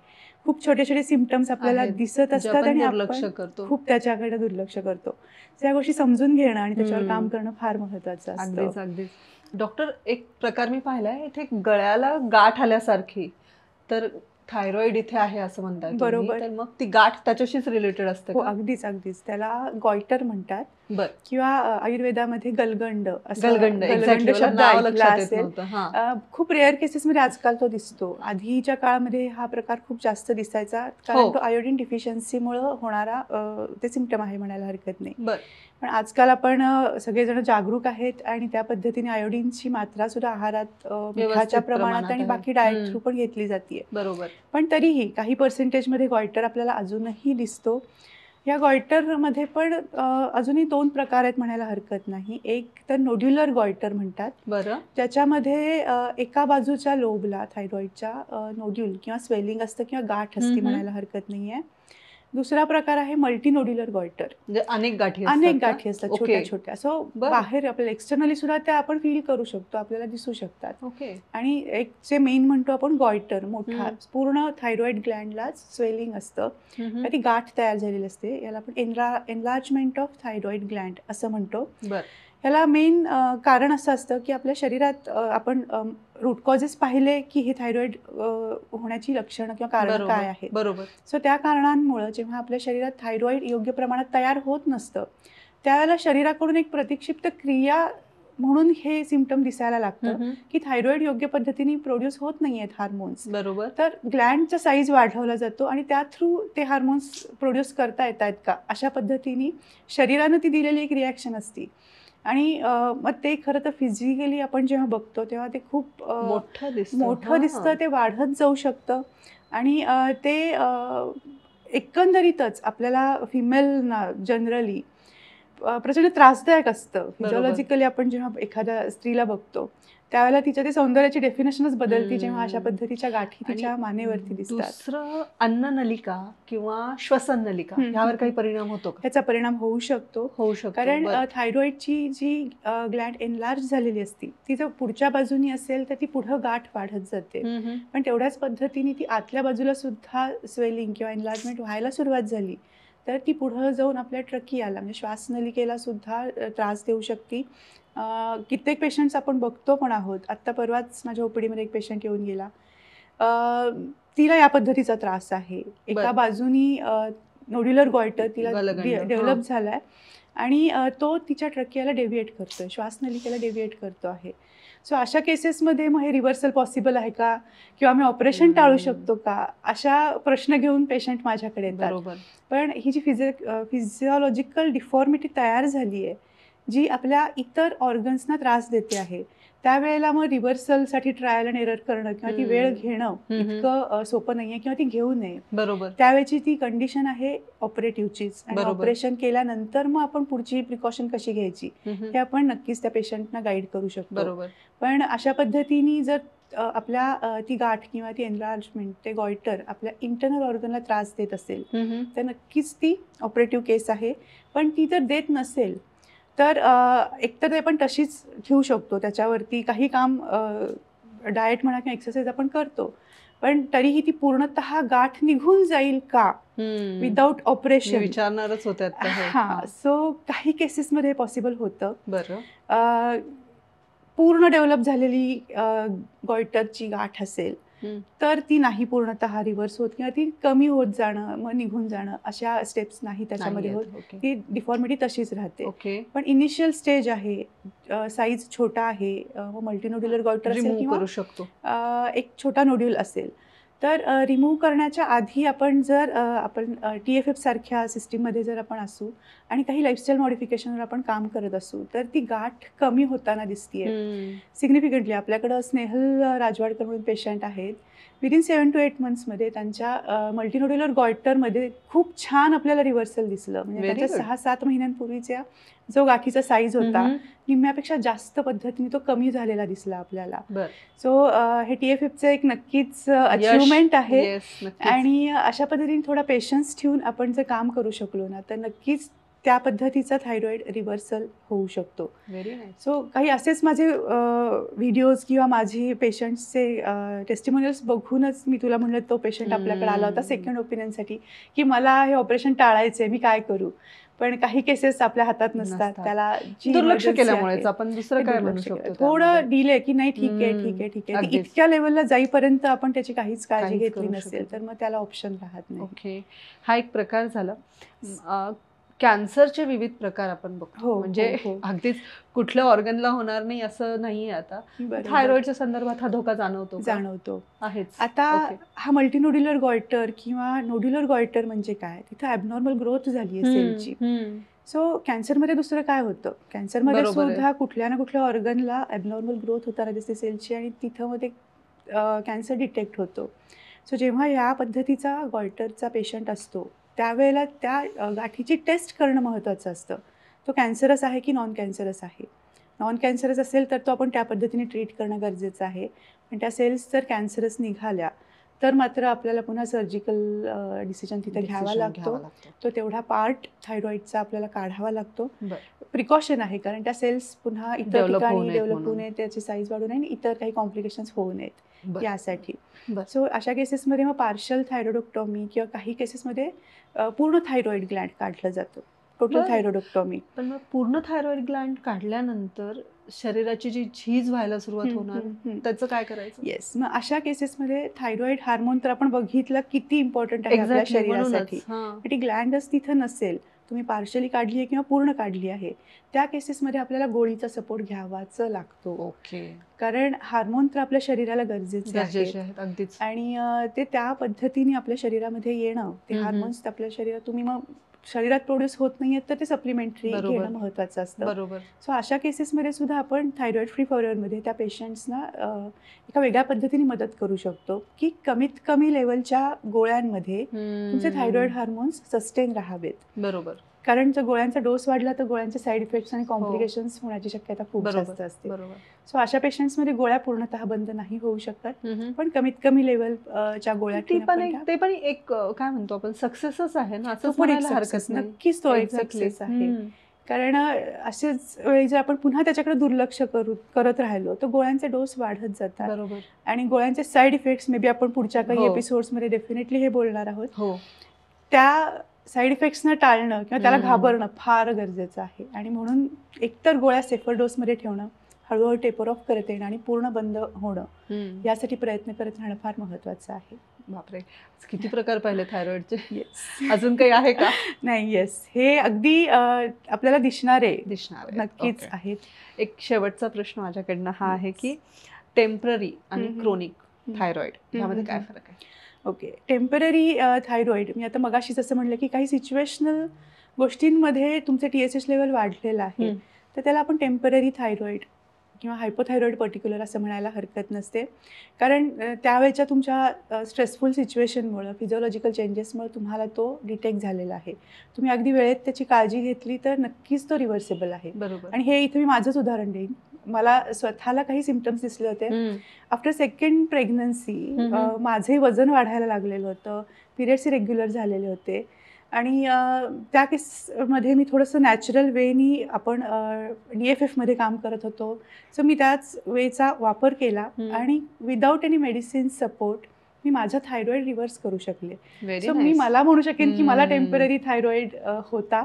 Speaker 1: खूप छोटे छोटे सिम्पटम्स आपल्याला दिसत असतात आणि आपण खूप त्याच्याकडे दुर्लक्ष करतो. त्या गोष्टी समजून घेणं आणि त्याच्यावर काम करणं फार महत्त्वाचं असतं.
Speaker 2: डॉक्टर, एक प्रकार मी पाहिलाय, इथे गळ्याला गाठ आल्यासारखी, तर थायरॉइड इथे आहे असं म्हणतात.
Speaker 1: बरोबर.
Speaker 2: तर मग ती गाठ त्याच्याशीच रिलेटेड असते?
Speaker 1: अगदीच अगदीच. त्याला गॉयटर म्हणतात किंवा आयुर्वेदामध्ये गलगंड शब्द ऐकला असेल. खूप रेअर केसेसमध्ये आजकाल तो दिसतो. आधीच्या काळामध्ये हा प्रकार खूप जास्त दिसायचा, कारण तो आयोडीन डिफिशियन्सीमुळे होणारा ते सिम्पटम आहे म्हणायला हरकत नाही. पण आजकाल आपण सगळेजण जागरूक आहेत आणि त्या पद्धतीने आयोडीनची मात्रा सुद्धा आहारात मिठाच्या प्रमाणात आणि बाकी डाएट थ्रू पण घेतली जाते.
Speaker 2: बरोबर.
Speaker 1: पण तरीही काही पर्सेंटेजमध्ये गॉयटर आपल्याला अजूनही दिसतो. या गॉयटरमध्ये पण अजूनही 2 प्रकार आहेत म्हणायला हरकत नाही. एक तर नोड्युलर गॉयटर म्हणतात,
Speaker 2: बरं.
Speaker 1: ज्याच्यामध्ये एका बाजूच्या लोबला थायरॉईडच्या नोड्यूल किंवा स्वेलिंग असतं किंवा गाठ असते म्हणायला हरकत नाही आहे. दुसरा प्रकार आहे मल्टी नोड्युलर गॉयटर.
Speaker 2: म्हणजे अनेक गाठी
Speaker 1: अनेक
Speaker 2: असतात का?
Speaker 1: गाठी असतात
Speaker 2: ओके.
Speaker 1: छोट्या छोट्या. सो
Speaker 2: बरं.
Speaker 1: बाहेर आपल्याला एक्सटर्नली सुद्धा त्या आपण फील करू शकतो, आपल्याला दिसू शकतात.
Speaker 2: ओके.
Speaker 1: आणि एक जे मेन म्हणतो आपण गॉयटर, मोठा
Speaker 2: हम्म.
Speaker 1: पूर्ण थायरॉईड ग्लँडला स्वेलिंग असतं,
Speaker 2: हम्म.
Speaker 1: तर ती गाठ तयार झालेली असते. याला आपण एनलार्जमेंट ऑफ थायरॉईड ग्लँड असं म्हणतो.
Speaker 2: बरं.
Speaker 1: याला मेन कारण असं असतं की आपल्या शरीरात आपण रूट कॉजेस पाहिले की हे थायरॉईड होण्याची लक्षणं किंवा कारण काय आहेत.
Speaker 2: बरोबर.
Speaker 1: सो त्या कारणांमुळं जेव्हा आपल्या शरीरात थायरॉईड योग्य प्रमाणात तयार होत नसतं, त्यावेळेला शरीराकडून एक प्रतिक्षिप्त क्रिया म्हणून हे सिम्पटम दिसायला लागतं की थायरॉईड योग्य पद्धतीने प्रोड्यूस होत नाही आहेत हार्मोन्स.
Speaker 2: बरोबर.
Speaker 1: तर ग्लँडचा साईज वाढवला जातो आणि त्या थ्रू ते हार्मोन्स प्रोड्यूस करता येत आहेत का, अशा पद्धतीने शरीरानं ती दिलेली एक रिॲक्शन असते. आणि मग ते खरं तर फिजिकली आपण जेव्हा बघतो तेव्हा ते खूप मोठं दिसतं, ते वाढत जाऊ शकतं. आणि ते एकंदरीतच आपल्याला फिमेलना जनरली प्रचंड त्रासदायक असतं. फिजिओलॉजिकली आपण जेव्हा एखाद्या स्त्रीला बघतो त्यावेळेला तिच्या ते सौंदर्याची डेफिनेशनच बदलते जेव्हा अशा पद्धतीच्या गाठी तिच्या मानेवरती दिसतात.
Speaker 2: दुसरं अन्ननलिका किंवा श्वसन नलिका यावर काही परिणाम होतो का?
Speaker 1: ह्याचा परिणाम होऊ शकतो. कारण थायरॉईडची जी ग्लँड एनलार्ज झालेली असती ती जर पुढच्या बाजूनी असेल तर ती पुढं गाठ वाढत जाते. पण तेवढ्याच पद्धतीने ती आतल्या बाजूला सुद्धा स्वेलिंग किंवा एनलार्जमेंट व्हायला सुरुवात झाली तर ती पुढं जाऊन आपल्या ट्रकियाला म्हणजे श्वासनलिकेला सुद्धा त्रास देऊ शकते. कित्येक पेशंट्स आपण बघतो पण आहोत. आत्ता परवाच माझ्या ओपीडीमध्ये एक पेशंट येऊन गेला, तिला या पद्धतीचा त्रास आहे. एका बाजूनी नोड्युलर गॉयटर तिला डेव्हलप झालाय आणि तो तिच्या ट्रकियाला डेव्हिएट करतोय, श्वासनलिकेला डेव्हिएट करतो आहे. सो अशा केसेसमध्ये मग हे रिव्हर्सल पॉसिबल आहे का किंवा मी ऑपरेशन टाळू शकतो का, अशा प्रश्न घेऊन पेशंट माझ्याकडे येतात. पण ही जी फिजिओलॉजिकल डिफॉर्मिटी तयार झाली आहे जी आपल्या इतर ऑर्गन्सना त्रास देते आहे, त्यावेळेला मग रिव्हर्सलसाठी ट्रायल अँड एरर करणं किंवा ती वेळ घेणं इतकं सोपं नाहीये किंवा ती घेऊ नये.
Speaker 2: बरोबर.
Speaker 1: त्यावेळची ती कंडिशन आहे ऑपरेटिव्हचीच. आणि ऑपरेशन केल्यानंतर मग आपण पुढची प्रिकॉशन कशी घ्यायची हे आपण नक्कीच त्या पेशंटना गाईड करू शकतो.
Speaker 2: बरोबर.
Speaker 1: पण अशा पद्धतीने जर आपल्या ती गाठ किंवा ती एनलार्जमेंट, ते गॉयटर आपल्या इंटरनल ऑर्गनला त्रास देत असेल तर नक्कीच ती ऑपरेटिव्ह केस आहे. पण ती जर देत नसेल तर एकतर ते आपण तशीच ठेवू शकतो, त्याच्यावरती काही काम डाएट म्हणा किंवा एक्सरसाइज आपण करतो, पण तरीही ती पूर्णतः गाठ निघून जाईल का विदाउट ऑपरेशन
Speaker 2: विचारणारच होते.
Speaker 1: सो काही केसेसमध्ये पॉसिबल होतं.
Speaker 2: बरं.
Speaker 1: पूर्ण डेव्हलप झालेली गॉयटरची गाठ असेल तर ती नाही पूर्णतः रिव्हर्स होत किंवा ती कमी होत जाणं मग निघून जाणं अशा स्टेप्स नाही त्याच्यामध्ये होत. ती डिफॉर्मिटी तशीच राहते. पण इनिशियल स्टेज आहे, साईज छोटा आहे, मल्टीनोड्युलर गॉयटर असेल किंवा एक छोटा नोड्यूल असेल तर रिमूव्ह करण्याच्या आधी आपण जर आपण TFF सारख्या सिस्टीममध्ये जर आपण असू आणि काही लाईफस्टाईल मॉडिफिकेशनवर आपण काम करत असू तर ती गाठ कमी होताना दिसतीये सिग्निफिकंटली. आपल्याकडं स्नेहल राजवाडकर म्हणून पेशंट आहेत, विदिन 7 to 8 monthsमध्ये त्यांच्या मल्टीनोड्युलर गॉयटरमध्ये खूप छान आपल्याला रिव्हर्सल दिसलं. म्हणजे त्यांच्या 6-7 महिन्यांपूर्वीचा जो गाठीचा साईज होता निम्म्यापेक्षा जास्त पद्धतीने तो कमी झालेला दिसला आपल्याला. सो हे TFFचं एक नक्कीच अचिव्हमेंट आहे. आणि अशा पद्धतीने थोडा पेशन्स ठेवून आपण जर काम करू शकलो ना तर नक्कीच त्या पद्धतीचा थायरॉइड रिव्हर्सल होऊ शकतो. सो काही असेच माझे व्हिडिओज किंवा माझे पेशंट्सचे टेस्टिमोनियल्स बघूनच मी तुला म्हणलं तो पेशंट आपल्याकडे आला होता सेकंड ओपिनियनसाठी की मला हे ऑपरेशन टाळायचंय, मी काय करू. पण काही केसेस आपल्या हातात नसतात, त्याला
Speaker 2: दुर्लक्ष केल्यामुळे आपण दुसरं काय म्हणू शकतो,
Speaker 1: थोडं डिले की नाही ठीक आहे ठीक आहे ठीक आहे, इतक्या लेवलला जाईपर्यंत आपण त्याची काहीच काळजी घेतली नसेल तर मग त्याला ऑप्शन राहत नाही.
Speaker 2: ओके, हा एक प्रकार झाला. कॅन्सरचे विविध प्रकार आपण बघतो, म्हणजे अगदीच कुठल्या ऑर्गनला होणार नाही असं नाहीये. आता थायरॉइडच्या संदर्भात हा धोका जाणवतो आहेच.
Speaker 1: आता हा मल्टीनोड्युलर गॉयटर किंवा नोड्युलर गॉयटर म्हणजे काय, तिथं ॲबनॉर्मल ग्रोथ झाली आहे सेलची. सो कॅन्सरमध्ये दुसरं काय होतं, कॅन्सरमध्ये सुद्धा कुठल्या ना कुठल्या ऑर्गनला ॲबनॉर्मल ग्रोथ होताना दिसते सेलची आणि तिथं मध्ये कॅन्सर डिटेक्ट होतो. सो जेव्हा या पद्धतीचा गॉयटरचा पेशंट असतो त्यावेळेला त्या गाठीची टेस्ट करणं महत्त्वाचं असतं. तो कॅन्सरस आहे की नॉन कॅन्सरस आहे. नॉन कॅन्सरस असेल तर तो आपण त्या पद्धतीने ट्रीट करणं गरजेचं आहे. पण त्या सेल्स जर कॅन्सरस निघाल्या तर मात्र आपल्याला पुन्हा सर्जिकल डिसिजन तिथे घ्यावा लागतो. तो तेवढा पार्ट थायरॉईडचा आपल्याला काढावा लागतो. प्रिकॉशन आहे, कारण त्या सेल्स पुन्हा इतर ठिकाणी डेव्हलप होऊ नये, त्याची साईज वाढू नये आणि इतर काही कॉम्प्लिकेशन्स होऊ नयेत यासाठी. सो अशा केसेसमध्ये मग पार्शल थायरॉइडोक्टॉमी किंवा काही केसेसमध्ये पूर्ण थायरॉइड ग्लँड काढलं जातं, टोटल थायरॉइडोक्टॉमी.
Speaker 2: पण मग पूर्ण थायरॉइड ग्लँड काढल्यानंतर शरीराची जी झीज व्हायला सुरुवात होणार, त्याचं काय करायचं?
Speaker 1: येस, मग अशा केसेसमध्ये थायरॉइड हार्मोन तर आपण बघितलं किती इम्पॉर्टंट आहे आपल्या शरीरासाठी. ती ग्लँडच तिथं नसेल, तुम्ही पार्शली काढली आहे किंवा पूर्ण काढली आहे, त्या केसेसमध्ये आपल्याला गोळीचा सपोर्ट घ्यावाच लागतो.
Speaker 2: ओके.
Speaker 1: कारण हार्मोन तर आपल्या शरीराला गरजेचे आहेत
Speaker 2: अगदीच.
Speaker 1: आणि ते त्या पद्धतीने आपल्या शरीरामध्ये येणं, ते हार्मोन्स आपल्या शरीरात तुम्ही मग शरीरात प्रोड्यूस होत नाहीयेत तर ते सप्लिमेंटरी घेणं महत्त्वाचं असतं.
Speaker 2: बरोबर.
Speaker 1: सो अशा केसेसमध्ये सुद्धा आपण थायरॉइड फ्री फॉरएव्हरमध्ये त्या पेशंट्सना एका वेगळ्या पद्धतीने मदत करू शकतो की कमीत कमी लेवलच्या गोळ्यांमध्ये तुमचे थायरॉइड हार्मोन्स सस्टेन राहावेत.
Speaker 2: बरोबर.
Speaker 1: कारण जर गोळ्यांचा डोस वाढला तर गोळ्यांचे साईड इफेक्ट्स आणि कॉम्प्लिकेशन्स होण्याची शक्यता खूप जास्त असते. सो अशा पेशंट्समध्ये गोळ्या पूर्णतः बंद नाही होऊ शकतात, पण कमीत कमी लेवलच्या गोळ्या
Speaker 2: ते पण एक काय म्हणतो आपण सक्सेसच आहे ना, असं म्हणायला हरकत नाही.
Speaker 1: नक्कीच तो एक सक्सेस आहे. कारण असेच वेळी जर आपण पुन्हा त्याच्याकडे दुर्लक्ष करत राहिलो तर गोळ्यांचे डोस वाढत जातात.
Speaker 2: बरोबर.
Speaker 1: आणि गोळ्यांचे साईड इफेक्ट्स मे बी आपण पुढच्या काही एपिसोड्समध्ये डेफिनेटली हे बोलणार आहोत. त्या साईड इफेक्ट्सना टाळणं किंवा त्याला घाबरणं फार गरजेचं आहे. आणि म्हणून एकतर गोळ्या सेफर डोसमध्ये ठेवणं, हळूहळू टेपर ऑफ करत येणं आणि पूर्ण बंद होणं यासाठी प्रयत्न करत राहणं फार महत्त्वाचं आहे.
Speaker 2: बापरे, किती प्रकार पाहिले थायरॉइडचे. अजून काही आहे का?
Speaker 1: नाही. येस, हे अगदी आपल्याला दिसणारे नक्कीच आहेत.
Speaker 2: एक शेवटचा प्रश्न माझ्याकडनं हा आहे की टेम्पररी आणि क्रोनिक थायरॉइड यामध्ये काय फरक आहे?
Speaker 1: ओके, टेम्पररी थायरॉइड मी आता मगाशी जसं म्हणलं की काही सिच्युएशनल गोष्टींमध्ये तुमचे TSH लेवल वाढलेलं आहे तर त्याला आपण टेम्पररी थायरॉइड किंवा हायपोथायरॉइड पर्टिक्युलर असं म्हणायला हरकत नसते. कारण त्यावेळच्या तुमच्या स्ट्रेसफुल सिच्युएशनमुळं, फिजिओलॉजिकल चेंजेसमुळे तुम्हाला तो डिटेक्ट झालेला आहे. तुम्ही अगदी वेळेत त्याची काळजी घेतली तर नक्कीच तो रिव्हर्सेबल आहे. आणि हे इथे मी माझंच उदाहरण देईन. मला स्वतःला काही सिम्पटम्स दिसले होते आफ्टर सेकंड प्रेग्नन्सी. माझे वजन वाढायला लागलेलं होतं, पिरियड्स रेग्युलर झालेले होते आणि त्या केसमध्ये मी थोडंसं नॅचरल वेनी आपण DFFमध्ये काम करत होतो. सो मी त्याच वेचा वापर केला आणि without any medicine support me माझा थायरॉइड रिव्हर्स करू शकले. सो मी मला म्हणू शकेन की मला टेम्पररी थायरॉइड होता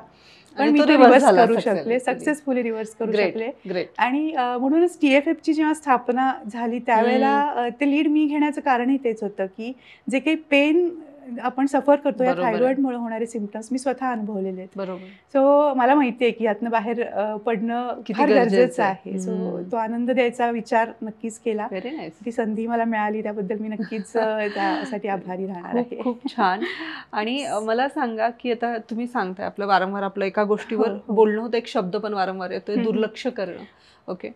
Speaker 1: पण मी तो रिव्हर्स करू शकले, सक्सेसफुली रिव्हर्स करू शकले. आणि म्हणूनच TFFची जेव्हा स्थापना झाली त्यावेळेला ते लीड मी घेण्याचं कारणही तेच होतं की जे काही पेन आपण सफर करतो या थायरॉइडमुळे होणारे सिम्पटम्स मी स्वतः अनुभवलेले आहेत. सो मला माहिती आहे की यातनं बाहेर पडणं फार गरजेचं आहे. सो तो आनंद द्यायचा विचार नक्कीच केला. ती संधी मला मिळाली त्याबद्दल मी नक्कीच त्यासाठी आभारी राहणार आहे.
Speaker 2: खूप छान. आणि मला सांगा की आता तुम्ही सांगताय आपलं वारंवार आपलं एका गोष्टीवर बोलणं होतं, एक शब्द पण वारंवार येतोय, दुर्लक्ष करणं. ओके,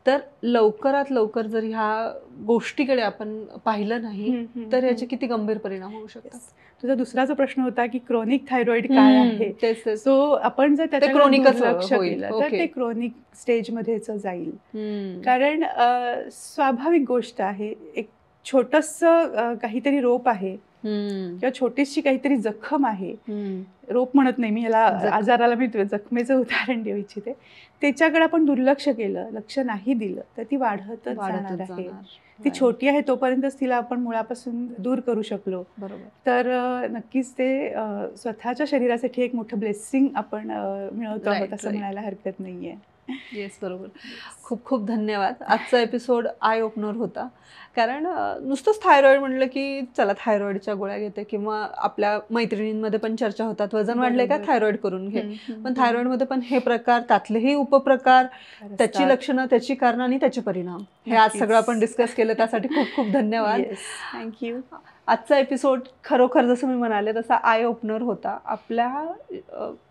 Speaker 2: तर लवकरात लवकर जर ह्या गोष्टीकडे आपण पाहिलं नाही तर याचे किती गंभीर परिणाम होऊ शकतात?
Speaker 1: तुझा दुसरा जो प्रश्न होता की क्रोनिक थायरॉइड काय आहे, सो आपण जर त्याच्याकडे दुर्लक्ष केलं तर ते क्रोनिक स्टेजमध्येच जाईल. कारण स्वाभाविक गोष्ट आहे, एक छोटंसं काहीतरी रोप आहे किंवा छोटीशी काहीतरी जखम आहे, रोप म्हणत नाही मी, याला आजाराला मी जखमेचं उदाहरण देऊ इच्छिते. त्याच्याकडे आपण दुर्लक्ष केलं, लक्ष नाही दिलं तर ती वाढतच जाणार आहे. ती छोटी आहे तोपर्यंतच तिला आपण मुळापासून दूर करू शकलो तर नक्कीच ते स्वतःच्या शरीरासाठी एक मोठं ब्लेसिंग आपण मिळवतो आहोत असं म्हणायला हरकत नाहीये.
Speaker 2: येस, बरोबर. खूप खूप धन्यवाद. आजचा एपिसोड आय ओपनर होता. कारण नुसतंच थायरॉइड म्हणलं की चला थायरॉइडच्या गोळ्या घेते, किंवा आपल्या मैत्रिणींमध्ये पण चर्चा होतात वजन वाढले का थायरॉइड करून घे. पण थायरॉइडमध्ये पण हे प्रकार, त्यातलेही उपप्रकार, त्याची लक्षणं, त्याची कारणं आणि त्याचे परिणाम, हे आज सगळं आपण डिस्कस केलं. त्यासाठी खूप खूप धन्यवाद.
Speaker 1: थँक्यू.
Speaker 2: आजचा एपिसोड खरोखर जसं मी म्हणाले तसा आय ओपनर होता. आपल्या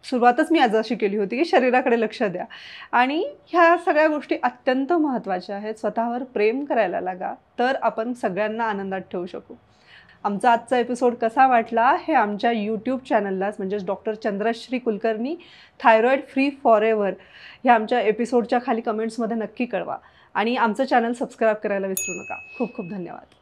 Speaker 2: सुरुवातच मी आज अशी केली होती की शरीराकडे लक्ष द्या, आणि ह्या सगळ्या गोष्टी अत्यंत महत्त्वाच्या आहेत. स्वतःवर प्रेम करायला लागा, तर आपण सगळ्यांना आनंदात ठेवू शकू. आमचा आजचा एपिसोड कसा वाटला हे आमच्या यूट्यूब चॅनललाच म्हणजेच doctor Chandrashree Kulkarni thyroid free forever ह्या आमच्या एपिसोडच्या खाली कमेंट्समध्ये नक्की कळवा आणि आमचं चॅनल सबस्क्राईब करायला विसरू नका. खूप खूप धन्यवाद.